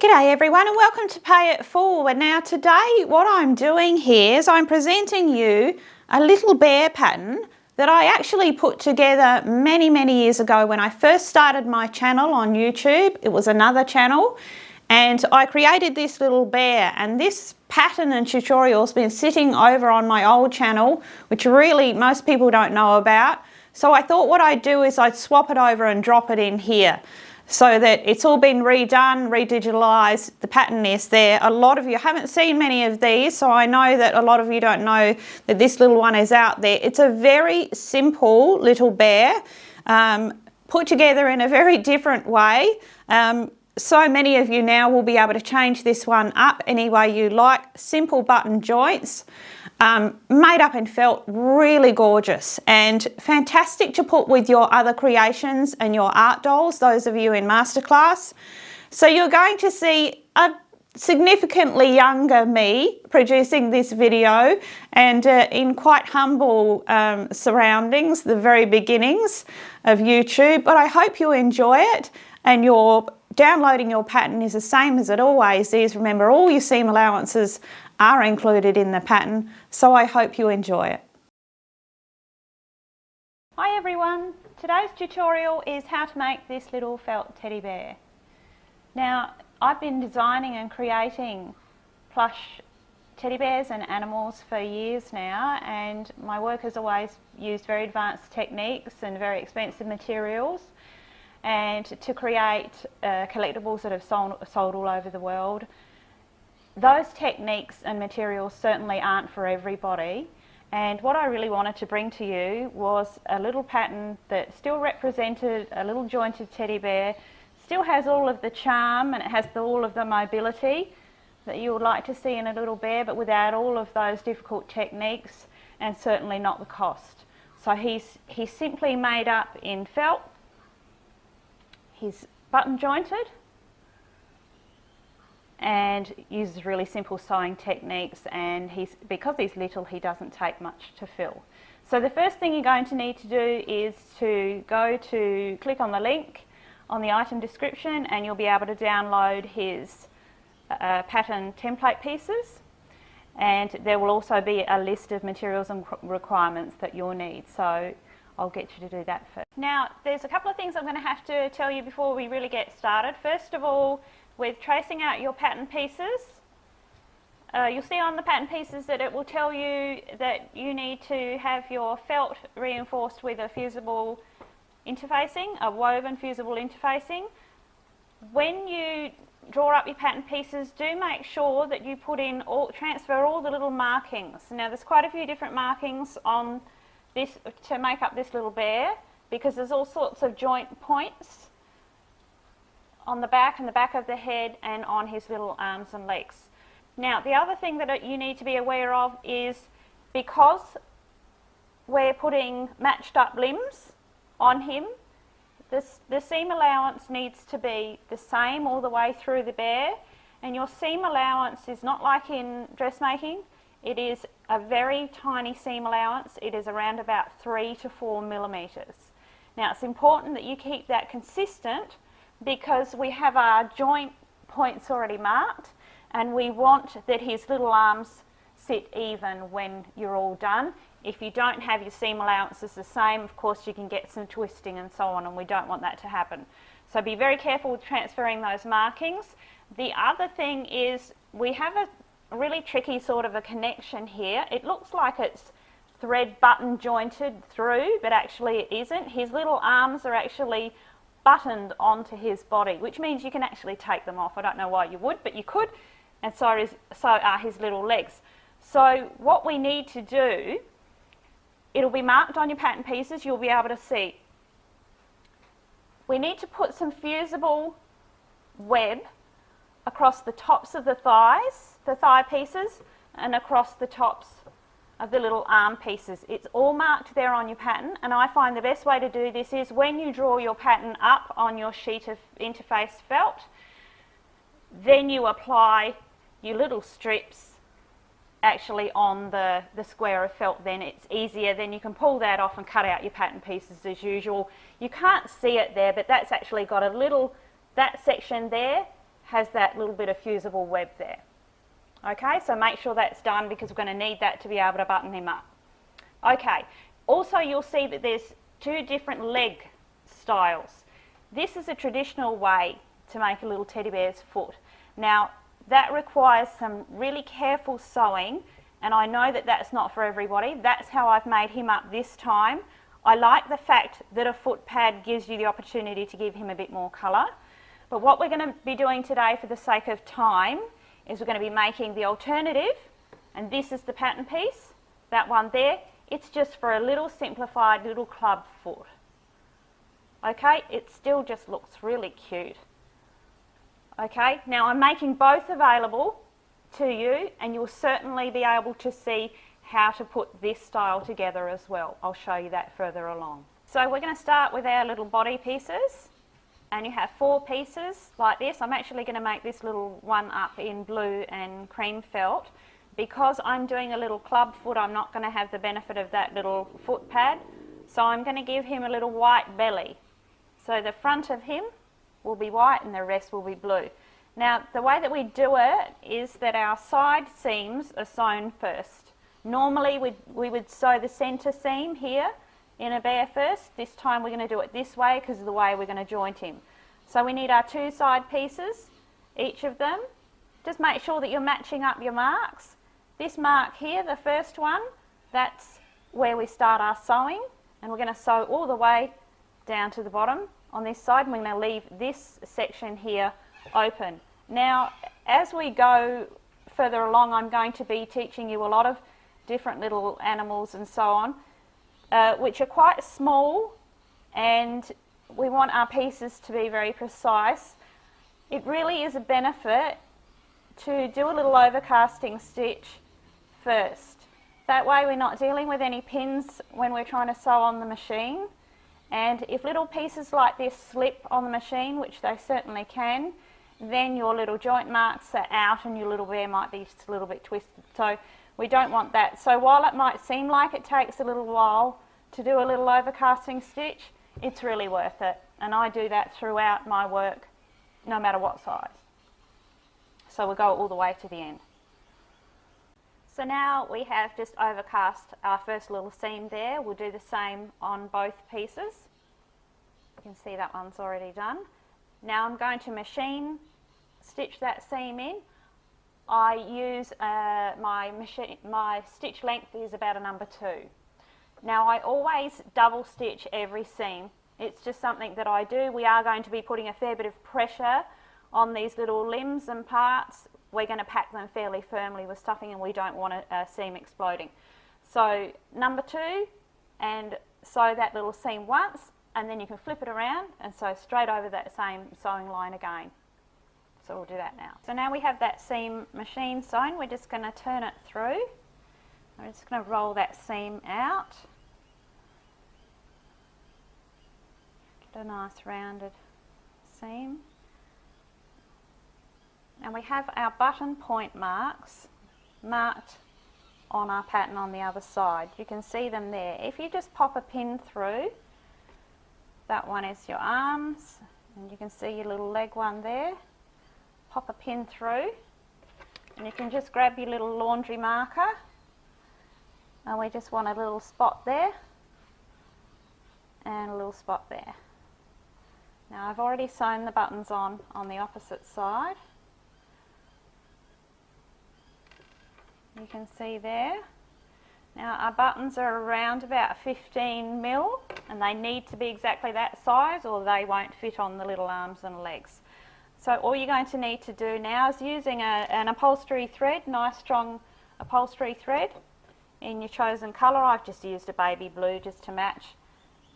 G'day everyone and welcome to Pay It Forward. Now today what I'm doing here is I'm presenting you a little bear pattern that I actually put together many years ago when I first started my channel on YouTube. It was another channel and I created this little bear, and this pattern and tutorial has been sitting over on my old channel, which really most people don't know about. So I thought what I'd do is I'd swap it over and drop it in here, so that it's all been redone, redigitalized, the pattern is there. A lot of you haven't seen many of these, so I know that a lot of you don't know that this little one is out there. It's a very simple little bear, put together in a very different way. So many of you now will be able to change this one up any way you like. Simple button joints. Made up in felt, really gorgeous and fantastic to put with your other creations and your art dolls, those of you in masterclass. So you're going to see a significantly younger me producing this video, and in quite humble surroundings, the very beginnings of YouTube, but I hope you enjoy it. And your downloading your pattern is the same as it always is. Remember, all your seam allowances are included in the pattern, so I hope you enjoy it. Hi everyone, today's tutorial is how to make this little felt teddy bear. Now, I've been designing and creating plush teddy bears and animals for years now, and my work has always used very advanced techniques and very expensive materials, and to create collectibles that have sold all over the world. Those techniques and materials certainly aren't for everybody, and what I really wanted to bring to you was a little pattern that still represented a little jointed teddy bear, still has all of the charm, and it has all of the mobility that you would like to see in a little bear, but without all of those difficult techniques, and certainly not the cost. So he's simply made up in felt, he's button jointed, and uses really simple sewing techniques, and because he's little, he doesn't take much to fill. So the first thing you're going to need to do is to click on the link on the item description, and you'll be able to download his pattern template pieces, and there will also be a list of materials and requirements that you'll need. So I'll get you to do that first. Now, there's a couple of things I'm going to have to tell you before we really get started. First of all, with tracing out your pattern pieces, you'll see on the pattern pieces that it will tell you that you need to have your felt reinforced with a fusible interfacing, a woven fusible interfacing. When you draw up your pattern pieces, do make sure that you transfer all the little markings. Now, there's quite a few different markings on this to make up this little bear, because there's all sorts of joint points on the back and the back of the head and on his little arms and legs. Now, the other thing that you need to be aware of is, because we're putting matched up limbs on him, the seam allowance needs to be the same all the way through the bear, and your seam allowance is not like in dressmaking. It is a very tiny seam allowance. It is around about 3 to 4 millimeters. Now, it's important that you keep that consistent, because we have our joint points already marked, and we want that his little arms sit even when you're all done. If you don't have your seam allowances the same, of course you can get some twisting and so on, and we don't want that to happen. So be very careful with transferring those markings. The other thing is, we have a really tricky sort of a connection here. It looks like it's thread button jointed through, but actually it isn't. His little arms are actually buttoned onto his body, which means you can actually take them off. I don't know why you would, but you could, and so are his little legs. So what we need to do, it'll be marked on your pattern pieces, you'll be able to see. We need to put some fusible web across the tops of the thighs, the thigh pieces, and across the tops of the little arm pieces. It's all marked there on your pattern, and I find the best way to do this is when you draw your pattern up on your sheet of interface felt, then you apply your little strips actually on the square of felt. Then it's easier, then you can pull that off and cut out your pattern pieces as usual. You can't see it there, but that's actually got a little, that section there has that little bit of fusible web there. Okay, so make sure that's done because we're going to need that to be able to button him up. Okay, also you'll see that there's two different leg styles. This is a traditional way to make a little teddy bear's foot. Now that requires some really careful sewing, and I know that that's not for everybody. That's how I've made him up this time. I like the fact that a foot pad gives you the opportunity to give him a bit more colour. But what we're going to be doing today for the sake of time is we're going to be making the alternative, and this is the pattern piece, that one there. It's just for a little simplified little club foot. Okay, it still just looks really cute. Okay, now I'm making both available to you, and you'll certainly be able to see how to put this style together as well. I'll show you that further along. So we're going to start with our little body pieces, and you have 4 pieces like this. I'm actually going to make this little one up in blue and cream felt. Because I'm doing a little club foot, I'm not going to have the benefit of that little foot pad, so I'm going to give him a little white belly. So the front of him will be white and the rest will be blue. Now the way that we do it is that our side seams are sewn first. Normally we would sew the centre seam here in a bear first. This time we're going to do it this way because of the way we're going to joint him. So we need our 2 side pieces, each of them. Just make sure that you're matching up your marks. This mark here, the first one, that's where we start our sewing, and we're going to sew all the way down to the bottom on this side, and we're going to leave this section here open. Now as we go further along, I'm going to be teaching you a lot of different little animals and so on, which are quite small, and we want our pieces to be very precise. It really is a benefit to do a little overcasting stitch first. That way we're not dealing with any pins when we're trying to sew on the machine, and if little pieces like this slip on the machine, which they certainly can, then your little joint marks are out and your little bear might be just a little bit twisted. So we don't want that. So while it might seem like it takes a little while to do a little overcasting stitch, it's really worth it, and I do that throughout my work no matter what size. So we'll go all the way to the end. So now we have just overcast our first little seam there. We'll do the same on both pieces. You can see that one's already done. Now I'm going to machine stitch that seam in. I use my stitch length is about a number 2. Now I always double stitch every seam. It's just something that I do. We are going to be putting a fair bit of pressure on these little limbs and parts. We're going to pack them fairly firmly with stuffing, and we don't want a seam exploding. So number 2, and sew that little seam once, and then you can flip it around and sew straight over that same sewing line again. So we'll do that now. So now we have that seam machine sewn. We're just going to turn it through. I'm just going to roll that seam out. Get a nice rounded seam. And we have our button point marks marked on our pattern on the other side. You can see them there. If you just pop a pin through, that one is your arms, and you can see your little leg one there. Pop a pin through, and you can just grab your little laundry marker, and we just want a little spot there and a little spot there. Now I've already sewn the buttons on the opposite side. You can see there. Now our buttons are around about 15 mil, and they need to be exactly that size or they won't fit on the little arms and legs. So all you're going to need to do now is using an upholstery thread, nice strong upholstery thread in your chosen colour. I've just used a baby blue just to match,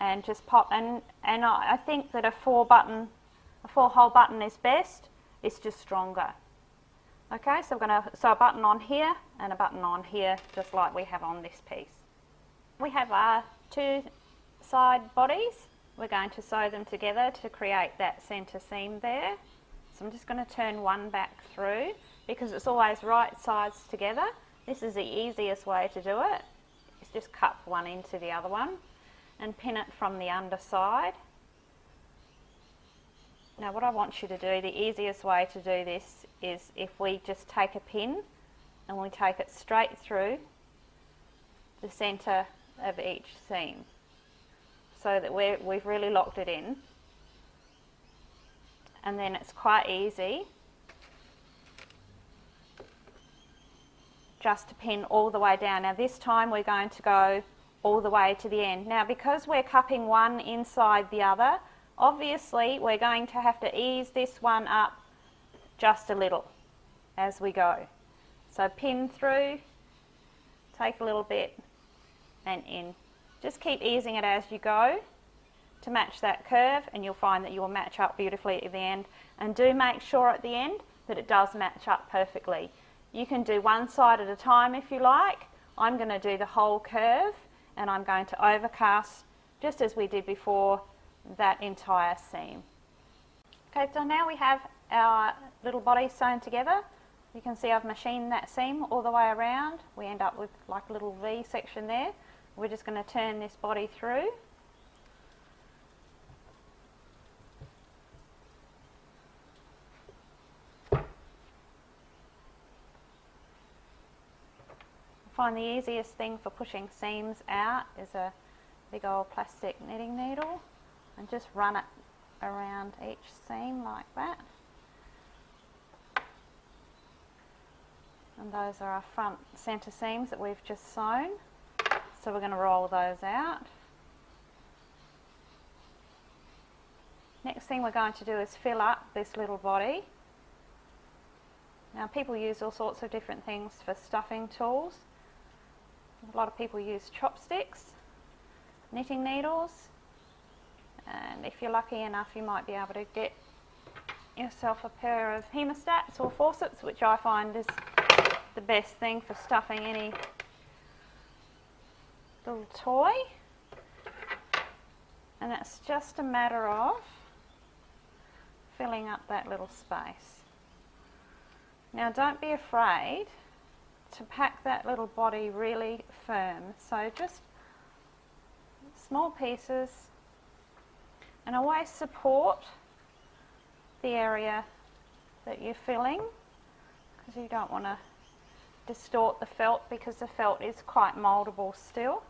and just pop, and I think that a 4-hole button is best. It's just stronger. Okay, so we're going to sew a button on here and a button on here, just like we have on this piece. We have our 2 side bodies. We're going to sew them together to create that centre seam there. So I'm just going to turn one back through because it's always right sides together. This is the easiest way to do it. It's just cut one into the other one and pin it from the underside Now what I want you to do, the easiest way to do this is if we just take a pin and we take it straight through the centre of each seam so that we've really locked it in, and then it's quite easy just to pin all the way down. Now this time we're going to go all the way to the end. Now because we're cupping one inside the other, obviously we're going to have to ease this one up just a little as we go. So pin through, take a little bit and in. Just keep easing it as you go to match that curve, and you'll find that you will match up beautifully at the end. And do make sure at the end that it does match up perfectly. You can do one side at a time if you like. I'm going to do the whole curve, and I'm going to overcast just as we did before that entire seam. Okay, so now we have our little body sewn together. You can see I've machined that seam all the way around. We end up with like a little V section there. We're just going to turn this body through. I find the easiest thing for pushing seams out is a big old plastic knitting needle, and just run it around each seam like that. And those are our front centre seams that we've just sewn. So we're going to roll those out. Next thing we're going to do is fill up this little body. Now people use all sorts of different things for stuffing tools. A lot of people use chopsticks, knitting needles, and if you're lucky enough you might be able to get yourself a pair of hemostats or forceps, which I find is the best thing for stuffing any little toy. And it's just a matter of filling up that little space. Now don't be afraid to pack that little body really firm, so just small pieces, and always support the area that you're filling, because you don't want to distort the felt, because the felt is quite mouldable still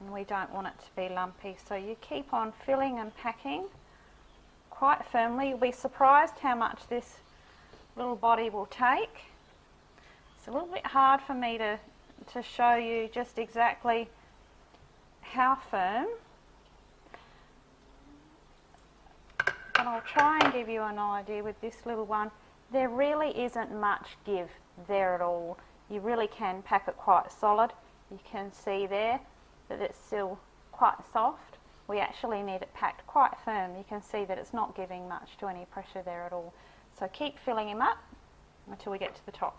and we don't want it to be lumpy. So you keep on filling and packing quite firmly. You'll be surprised how much this little body will take. It's a little bit hard for me to show you just exactly how firm, but I'll try and give you an idea with this little one. There really isn't much give there at all. You really can pack it quite solid. You can see there that it's still quite soft. We actually need it packed quite firm. You can see that it's not giving much to any pressure there at all. So keep filling him up until we get to the top.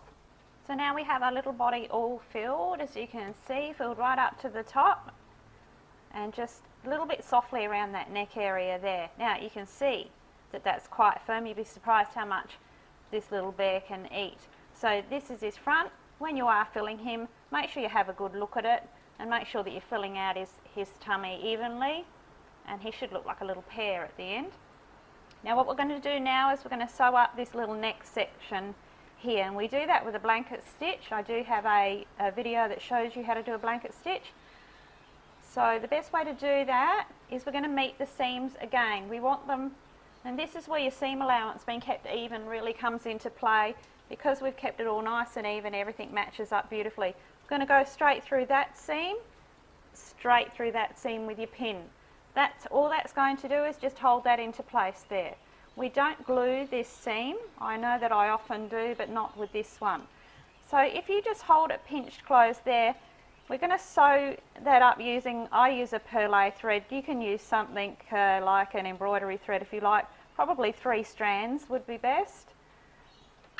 So now we have our little body all filled, as you can see, filled right up to the top, and just a little bit softly around that neck area there. Now you can see that that's quite firm. You'd be surprised how much this little bear can eat. So this is his front. When you are filling him, make sure you have a good look at it and make sure that you're filling out his tummy evenly, and he should look like a little pear at the end. Now what we're going to do now is we're going to sew up this little neck section here, and we do that with a blanket stitch. I do have a video that shows you how to do a blanket stitch. So the best way to do that is we're going to meet the seams again. We want them, and this is where your seam allowance being kept even really comes into play. Because we've kept it all nice and even, everything matches up beautifully. We're going to go straight through that seam with your pin. That's all that's going to do, is just hold that into place there. We don't glue this seam. I know that I often do, but not with this one. So if you just hold it pinched closed there, we're going to sew that up using, I use a perlé thread. You can use something like an embroidery thread if you like. Probably 3 strands would be best.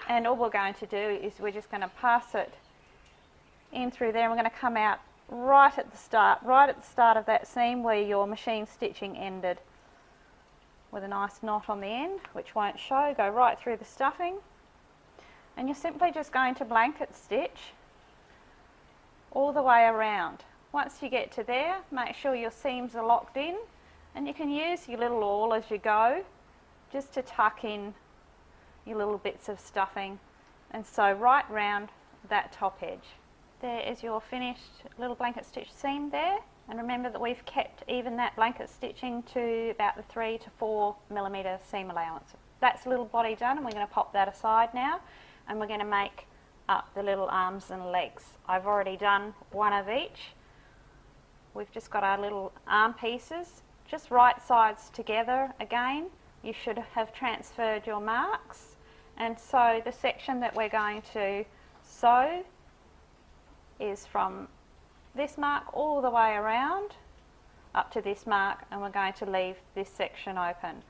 And all we're going to do is we're just going to pass it in through there, and we're going to come out right at the start of that seam where your machine stitching ended, with a nice knot on the end which won't show. Go right through the stuffing, and you're simply just going to blanket stitch all the way around. Once you get to there, make sure your seams are locked in, and you can use your little awl as you go just to tuck in your little bits of stuffing, and sew right round that top edge. There is your finished little blanket stitch seam there, and remember that we've kept even that blanket stitching to about the 3 to 4 millimetre seam allowance. That's the little body done, and we're going to pop that aside now, and we're going to make up the little arms and legs. I've already done one of each. We've just got our little arm pieces, just right sides together again. You should have transferred your marks, and so the section that we're going to sew is from this mark all the way around up to this mark, and we're going to leave this section open.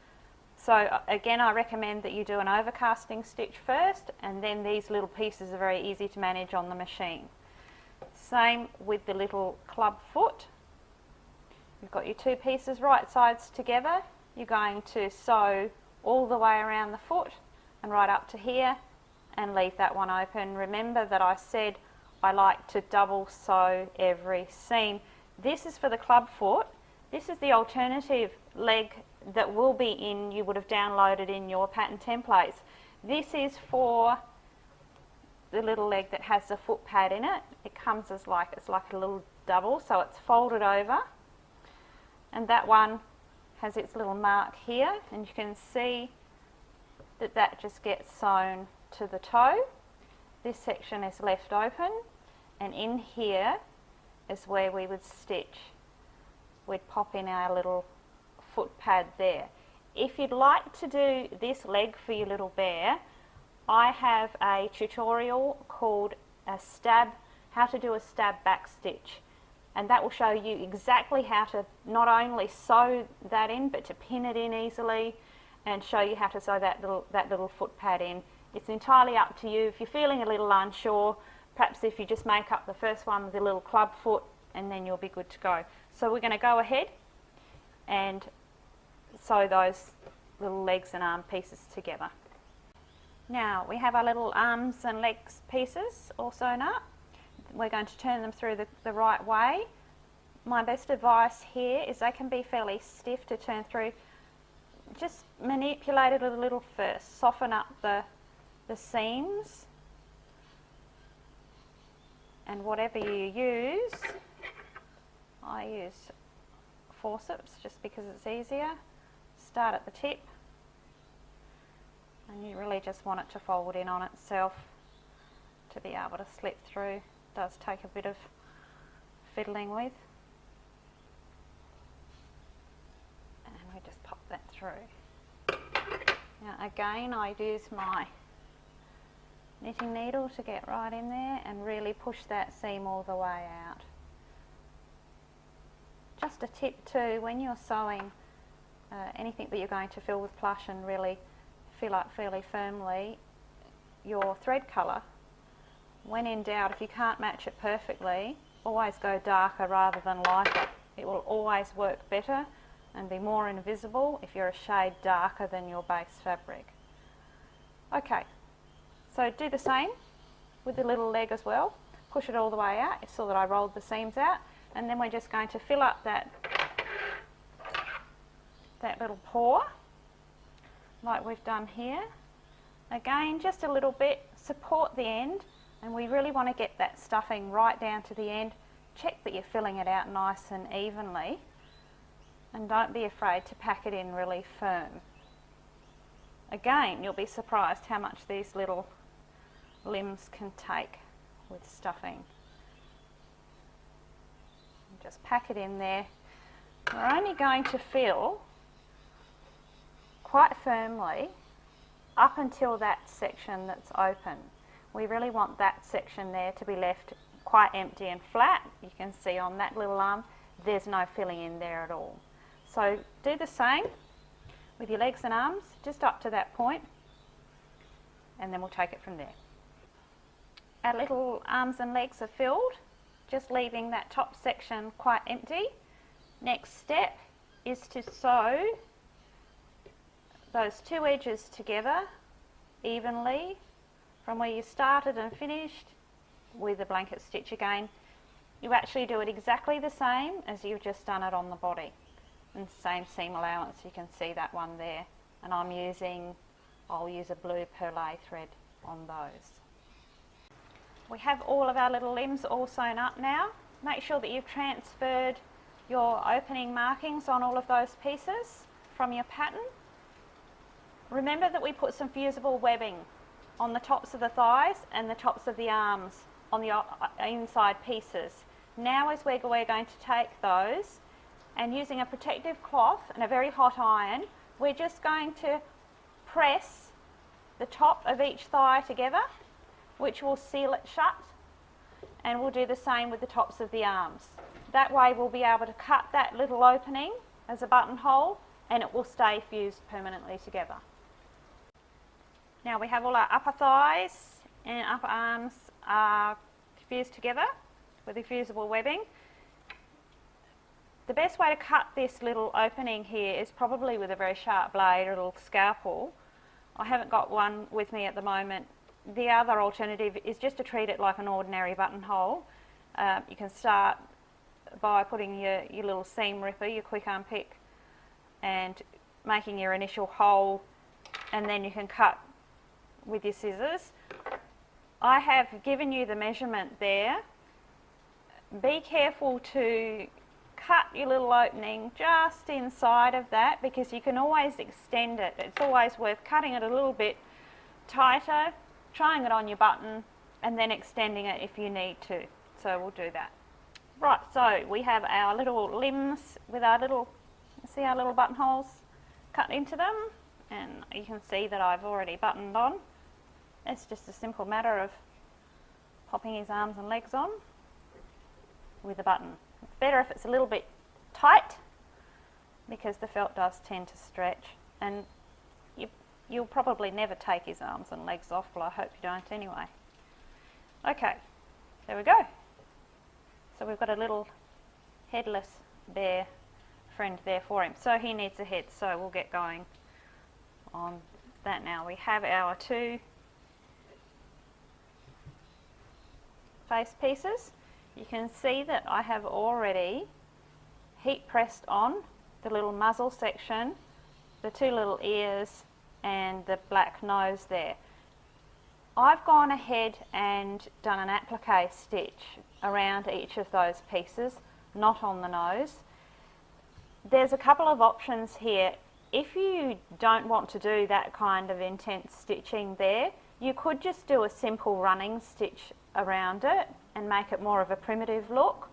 So again, I recommend that you do an overcasting stitch first, and then these little pieces are very easy to manage on the machine. Same with the little club foot. You've got your two pieces right sides together. You're going to sew all the way around the foot and right up to here, and leave that one open. Remember that I said I like to double sew every seam. This is for the club foot. This is the alternative leg that will be in, you would have downloaded in your pattern templates. This is for the little leg that has the foot pad in it. It comes as like, it's like a little double, so it's folded over, and that one has its little mark here, and you can see that that just gets sewn to the toe. This section is left open, and in here is where we would stitch. We'd pop in our little foot pad there. If you'd like to do this leg for your little bear, I have a tutorial called how to do a stab back stitch, and that will show you exactly how to not only sew that in, but to pin it in easily, and show you how to sew that little foot pad in. It's entirely up to you. If you're feeling a little unsure, perhaps if you just make up the first one with a little club foot, and then you'll be good to go. So we're going to go ahead and sew those little legs and arm pieces together. Now we have our little arms and legs pieces all sewn up. We're going to turn them through the right way. My best advice here is they can be fairly stiff to turn through. Just manipulate it a little first, soften up the seams, and whatever you use, I use forceps just because it's easier. Start at the tip, and you really just want it to fold in on itself to be able to slip through. It does take a bit of fiddling with, and we just pop that through. Now again, I use my knitting needle to get right in there and really push that seam all the way out. Just a tip too, when you're sewing anything that you're going to fill with plush and really fill up fairly firmly, your thread colour, when in doubt, if you can't match it perfectly, always go darker rather than lighter. It will always work better and be more invisible if you're a shade darker than your base fabric. Okay, so do the same with the little leg as well. Push it all the way out. You saw that I rolled the seams out, and then we're just going to fill up that little paw like we've done here. Again, just a little bit, support the end, and we really want to get that stuffing right down to the end. Check that you're filling it out nice and evenly, and don't be afraid to pack it in really firm. Again, you'll be surprised how much these little limbs can take with stuffing. Just pack it in there. We're only going to fill quite firmly up until that section that's open. We really want that section there to be left quite empty and flat. You can see on that little arm there's no filling in there at all. So do the same with your legs and arms, just up to that point, and then we'll take it from there. Our little arms and legs are filled, just leaving that top section quite empty. Next step is to sew those two edges together evenly from where you started and finished with a blanket stitch again. You actually do it exactly the same as you've just done it on the body, and same seam allowance. You can see that one there. and I'll use a blue perlé thread on those. We have all of our little limbs all sewn up now. Make sure that you've transferred your opening markings on all of those pieces from your pattern. Remember that we put some fusible webbing on the tops of the thighs and the tops of the arms on the inside pieces. Now is where we're going to take those, and using a protective cloth and a very hot iron, we're just going to press the top of each thigh together, which will seal it shut, and we'll do the same with the tops of the arms. That way we'll be able to cut that little opening as a buttonhole, and it will stay fused permanently together. Now we have all our upper thighs and upper arms are fused together with the fusible webbing. The best way to cut this little opening here is probably with a very sharp blade or a little scalpel. I haven't got one with me at the moment. The other alternative is just to treat it like an ordinary buttonhole. You can start by putting your little seam ripper, your quick unpick, and making your initial hole, and then you can cut with your scissors. I have given you the measurement there. Be careful to cut your little opening just inside of that, because you can always extend it. It's always worth cutting it a little bit tighter, trying it on your button, and then extending it if you need to. So we'll do that. Right, so we have our little limbs with our little, see our little buttonholes cut into them, and you can see that I've already buttoned on. It's just a simple matter of popping his arms and legs on with a button. It's better if it's a little bit tight, because the felt does tend to stretch, and you'll probably never take his arms and legs off. Well, I hope you don't anyway. Okay, there we go. So we've got a little headless bear friend there for him. So he needs a head, so we'll get going on that now. We have our two face pieces. You can see that I have already heat pressed on the little muzzle section, the two little ears, and the black nose there. I've gone ahead and done an applique stitch around each of those pieces, not on the nose. There's a couple of options here. If you don't want to do that kind of intense stitching there, you could just do a simple running stitch around it and make it more of a primitive look.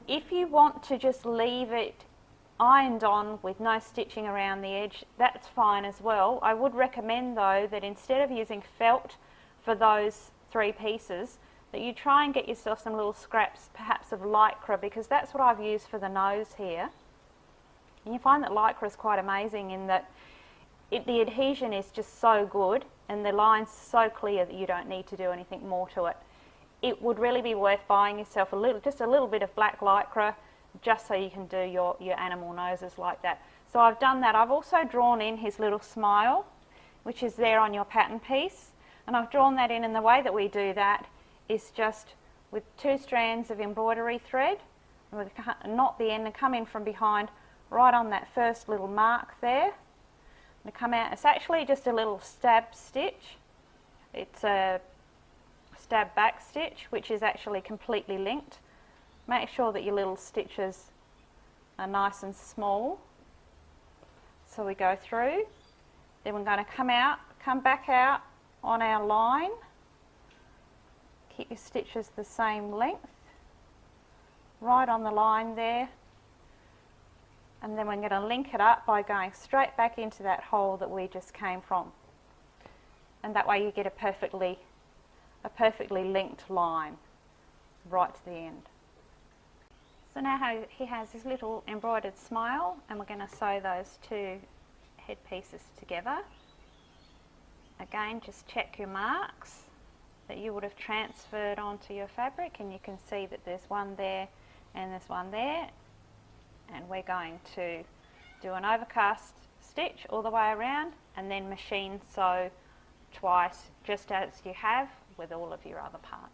If you want to just leave it ironed on with no stitching around the edge, that's fine as well. I would recommend though that instead of using felt for those three pieces, that you try and get yourself some little scraps, perhaps of lycra, because that's what I've used for the nose here. And you find that lycra is quite amazing in that the adhesion is just so good and the line's so clear that you don't need to do anything more to it. It would really be worth buying yourself just a little bit of black lycra, just so you can do your animal noses like that. So I've done that. I've also drawn in his little smile, which is there on your pattern piece, and I've drawn that in, and the way that we do that is just with 2 strands of embroidery thread, and we knot the end and come in from behind right on that first little mark there. And come out. It's actually just a little stab stitch. It's a stab back stitch, which is actually completely linked. Make sure that your little stitches are nice and small. So we go through, then we're going to come back out on our line. Keep your stitches the same length, right on the line there. And then we're going to link it up by going straight back into that hole that we just came from. And that way you get a perfectly linked line right to the end. So now he has his little embroidered smile, and we're going to sew those 2 head pieces together. Again, just check your marks that you would have transferred onto your fabric, and you can see that there's one there and there's one there. And we're going to do an overcast stitch all the way around, and then machine sew twice, just as you have with all of your other parts.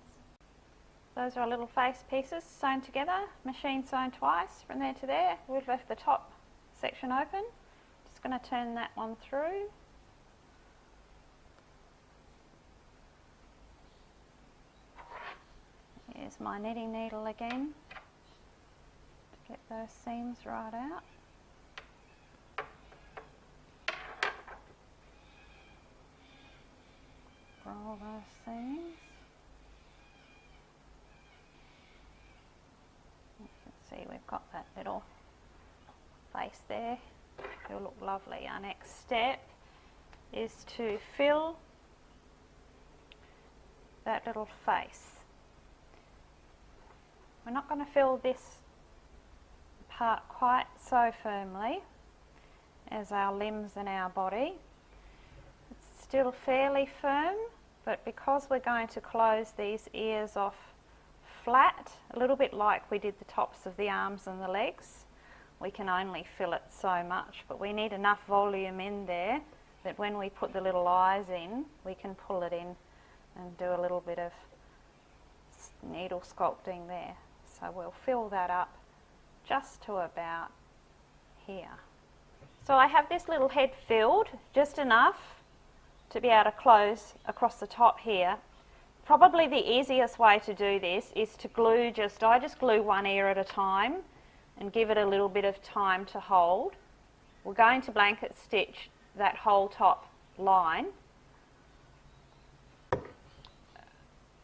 Those are our little face pieces sewn together, machine sewn twice from there to there. We've left the top section open. Just just going to turn that one through. Here's my knitting needle again to get those seams right out. Roll those seams. You can see we've got that little face there. It'll look lovely. Our next step is to fill that little face. We're not going to fill this part quite so firmly as our limbs and our body. It's still fairly firm, but because we're going to close these ears off flat, a little bit like we did the tops of the arms and the legs, we can only fill it so much, but we need enough volume in there that when we put the little eyes in, we can pull it in and do a little bit of needle sculpting there. So we'll fill that up just to about here. So I have this little head filled, just enough to be able to close across the top here. Probably the easiest way to do this is to glue I just glue one ear at a time and give it a little bit of time to hold. We're going to blanket stitch that whole top line.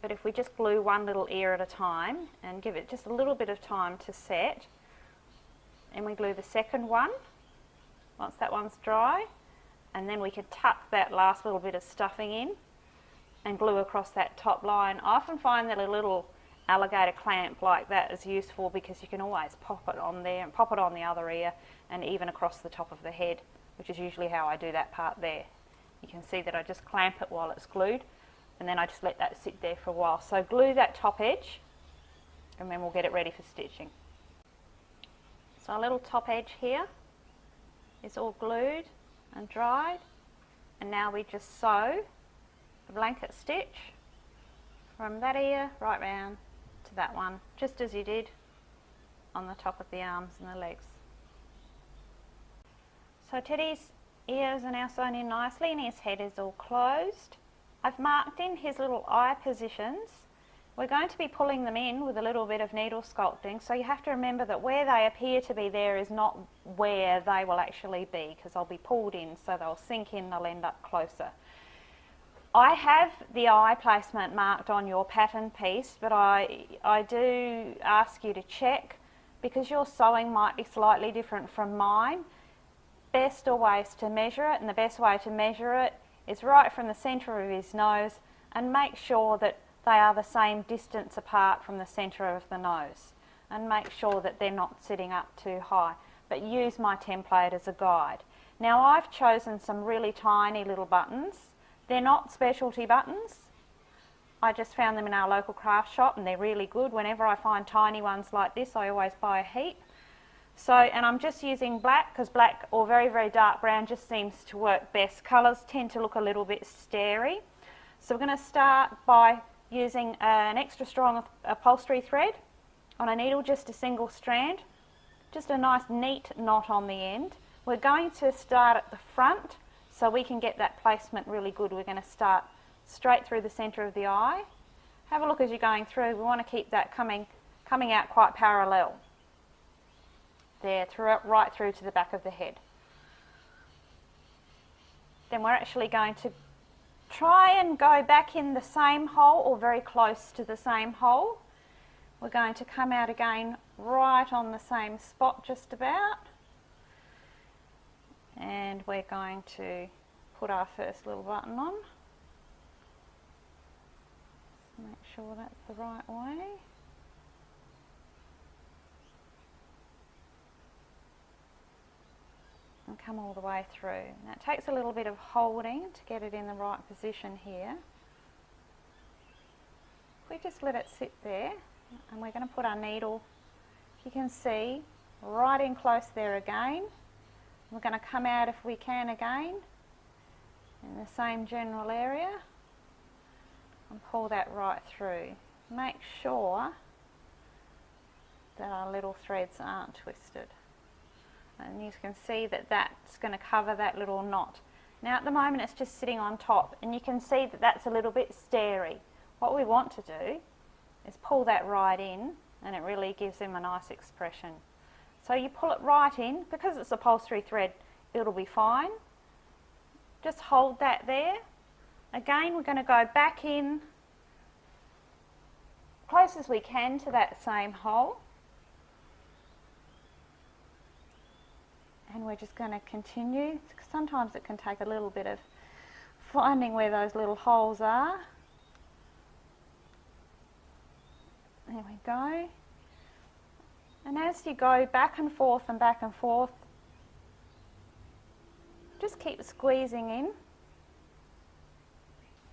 But if we just glue one little ear at a time and give it just a little bit of time to set, and we glue the second one once that one's dry, and then we can tuck that last little bit of stuffing in and glue across that top line. I often find that a little alligator clamp like that is useful because you can always pop it on there and pop it on the other ear and even across the top of the head, which is usually how I do that part there. You can see that I just clamp it while it's glued, and then I just let that sit there for a while. So glue that top edge and then we'll get it ready for stitching. So our little top edge here is all glued and dried, and now we just sew a blanket stitch from that ear right round to that one, just as you did on the top of the arms and the legs. So Teddy's ears are now sewn in nicely and his head is all closed. I've marked in his little eye positions. We're going to be pulling them in with a little bit of needle sculpting, so you have to remember that where they appear to be there is not where they will actually be, because they'll be pulled in, so they'll sink in, they'll end up closer. I have the eye placement marked on your pattern piece, but I do ask you to check, because your sewing might be slightly different from mine. Best always to measure it, and the best way to measure it is right from the centre of his nose, and make sure that they are the same distance apart from the centre of the nose, and make sure that they're not sitting up too high, but use my template as a guide. Now I've chosen some really tiny little buttons. They're not specialty buttons. I just found them in our local craft shop and they're really good. Whenever I find tiny ones like this, I always buy a heap. So, and I'm just using black, because black or very, very dark brown just seems to work best. Colours tend to look a little bit starey. So we're going to start by using an extra strong upholstery thread on a needle, just a single strand, just a nice neat knot on the end. We're going to start at the front so we can get that placement really good. We're going to start straight through the centre of the eye. Have a look as you're going through. We want to keep that coming out quite parallel there, right through to the back of the head. Then we're actually going to try and go back in the same hole or very close to the same hole. We're going to come out again right on the same spot just about, and we're going to put our first little button on. Just make sure that's the right way. And come all the way through. Now it takes a little bit of holding to get it in the right position here. We just let it sit there, and we're going to put our needle, you can see, right in close there again. We're going to come out if we can again in the same general area and pull that right through. Make sure that our little threads aren't twisted. And you can see that that's going to cover that little knot. Now at the moment it's just sitting on top, and you can see that that's a little bit starey. What we want to do is pull that right in, and it really gives them a nice expression. So you pull it right in, because it's upholstery thread, it'll be fine. Just hold that there. Again, we're going to go back in close as we can to that same hole. And we're just going to continue. Sometimes it can take a little bit of finding where those little holes are. There we go. And as you go back and forth, just keep squeezing in.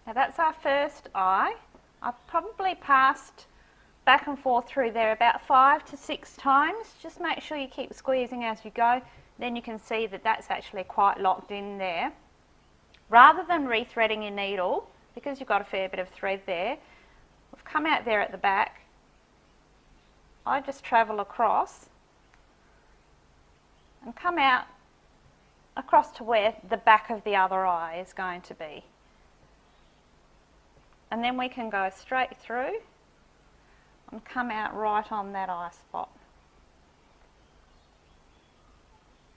Now that's our first eye. I've probably passed back and forth through there about 5 to 6 times. Just make sure you keep squeezing as you go. Then you can see that that's actually quite locked in there. Rather than rethreading your needle, because you've got a fair bit of thread there, we've come out there at the back. I just travel across and come out across to where the back of the other eye is going to be. And then we can go straight through and come out right on that eye spot.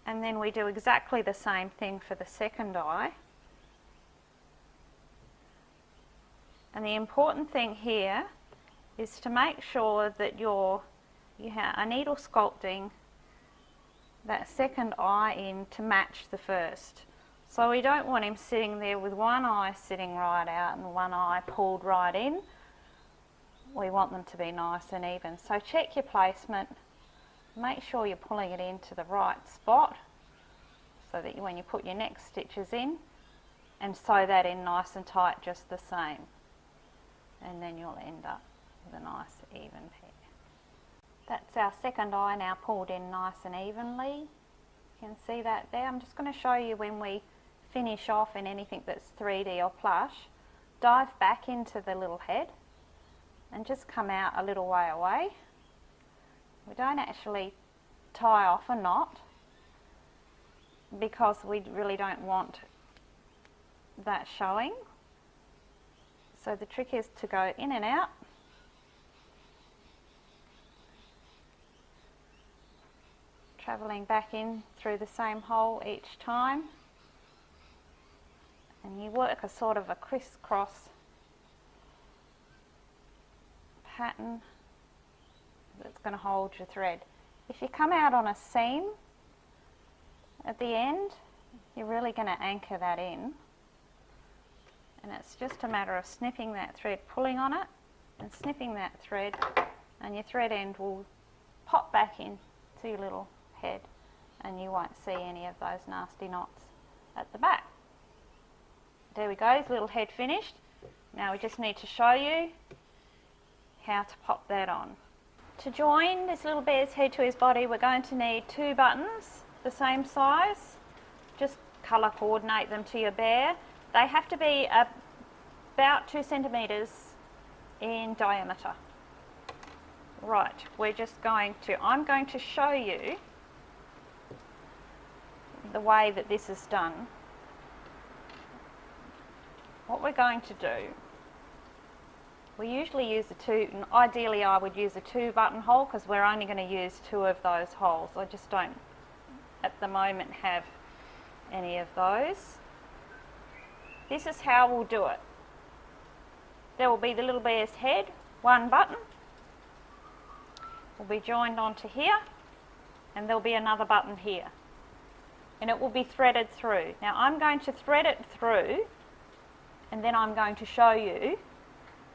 And then we do exactly the same thing for the second eye. And the important thing here is to make sure that you are needle sculpting that second eye in to match the first. So we don't want him sitting there with one eye sitting right out and one eye pulled right in. We want them to be nice and even. So check your placement. Make sure you're pulling it into the right spot so that when you put your next stitches in, and sew that in nice and tight just the same. And then you'll end up with a nice even pair. That's our second eye now pulled in nice and evenly. You can see that there. I'm just going to show you when we finish off in anything that's 3D or plush, dive back into the little head and just come out a little way away. We don't actually tie off a knot because we really don't want that showing. So the trick is to go in and out. Travelling back in through the same hole each time. And you work a sort of a crisscross pattern that's going to hold your thread. If you come out on a seam at the end, you're really going to anchor that in. And it's just a matter of snipping that thread, pulling on it and snipping that thread, and your thread end will pop back in to your little head and you won't see any of those nasty knots at the back. There we go, his little head finished. Now we just need to show you how to pop that on. To join this little bear's head to his body, we're going to need 2 buttons the same size. Just colour coordinate them to your bear. They have to be about 2 centimetres in diameter. Right, I'm going to show you the way that this is done. What we're going to do, we usually use and ideally I would use a 2 button hole because we're only going to use 2 of those holes. I just don't at the moment have any of those. This is how we'll do it. There will be the little bear's head, 1 button will be joined onto here, and there'll be another button here, and it will be threaded through. Now I'm going to thread it through, and then I'm going to show you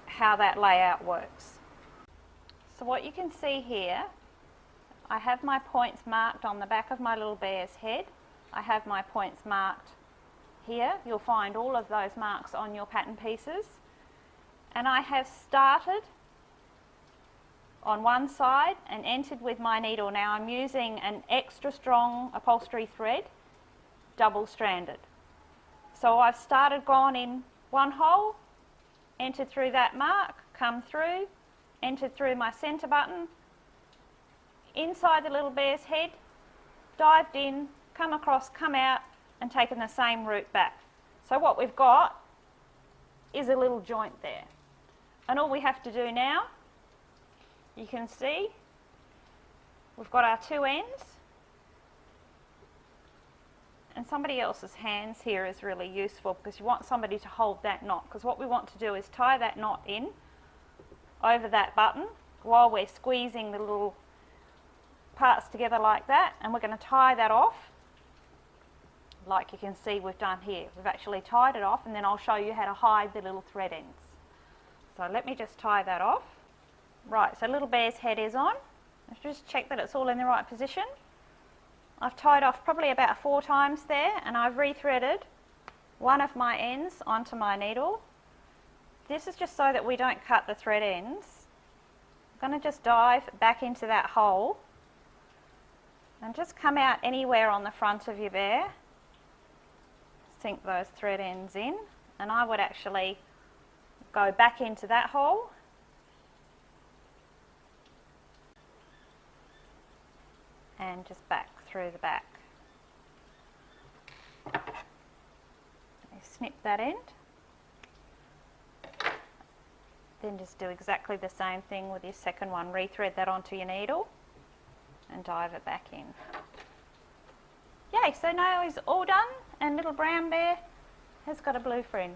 how that layout works. So what you can see here, I have my points marked on the back of my little bear's head. I have my points marked here. You'll find all of those marks on your pattern pieces. And I have started on one side and entered with my needle. Now I'm using an extra strong upholstery thread, double stranded. So I've started, gone in 1 hole, entered through that mark, come through, entered through my centre button, inside the little bear's head, dived in, come across, come out and taken the same route back. So what we've got is a little joint there. And all we have to do now, you can see, we've got our two ends. And somebody else's hands here is really useful because you want somebody to hold that knot, because what we want to do is tie that knot in over that button while we're squeezing the little parts together like that, and we're going to tie that off like you can see we've done here. We've actually tied it off, and then I'll show you how to hide the little thread ends. So let me just tie that off. Right, so little bear's head is on. Let's just check that it's all in the right position. I've tied off probably about 4 times there, and I've rethreaded one of my ends onto my needle. This is just so that we don't cut the thread ends. I'm going to just dive back into that hole and just come out anywhere on the front of your bear. Sink those thread ends in, and I would actually go back into that hole and just back through the back. Snip that end. Then just do exactly the same thing with your second one. Rethread that onto your needle and dive it back in. Yay, so now is all done, and little brown bear has got a blue friend.